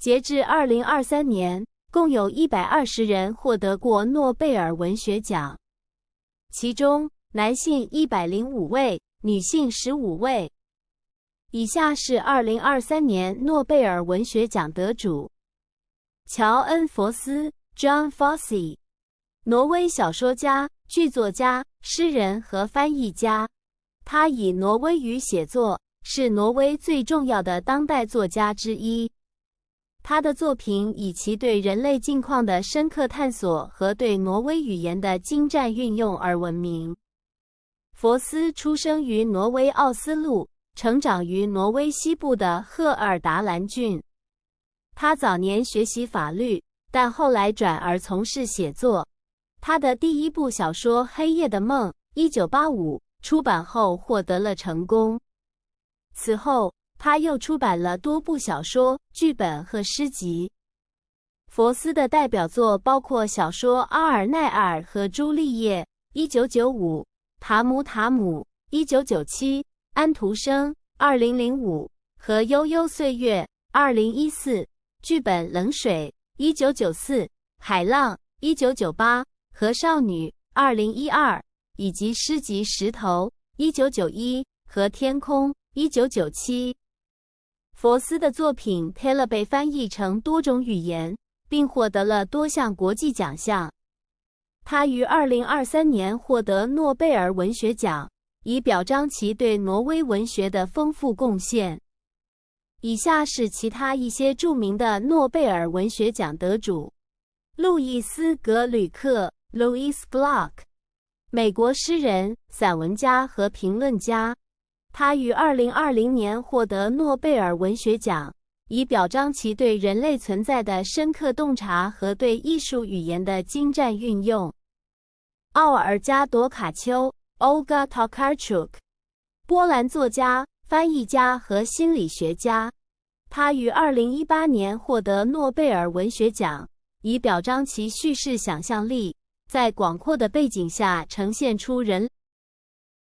截至2023年，共有120人获得过诺贝尔文学奖，其中男性105位，女性15位。以下是2023年诺贝尔文学奖得主：乔恩·佛斯 （John Fosse），挪威小说家、剧作家、诗人和翻译家。他以挪威语写作，是挪威最重要的当代作家之一。他的作品以其对人类境况的深刻探索和对挪威语言的精湛运用而闻名。佛斯出生于挪威奥斯陆，成长于挪威西部的赫尔达兰郡。他早年学习法律，但后来转而从事写作。他的第一部小说《黑夜的梦》1985出版后获得了成功。此后，他又出版了多部小说、剧本和诗集。佛斯的代表作包括小说《阿尔奈尔和朱丽叶》1995、塔姆塔姆1997、安徒生2005和悠悠岁月2014，剧本冷水1994、海浪1998和少女2012，以及诗集石头1991和天空1997。佛斯的作品被翻译成多种语言，并获得了多项国际奖项。他于2023年获得诺贝尔文学奖，以表彰其对挪威文学的丰富贡献。以下是其他一些著名的诺贝尔文学奖得主：路易斯·格吕克 （Louis Gluck），美国诗人、散文家和评论家。他于2020年获得诺贝尔文学奖，以表彰其对人类存在的深刻洞察和对艺术语言的精湛运用。奥尔加·朵卡丘 （Olga Tokarczuk），波兰作家、翻译家和心理学家。他于2018年获得诺贝尔文学奖，以表彰其叙事想象力，在广阔的背景下呈现出人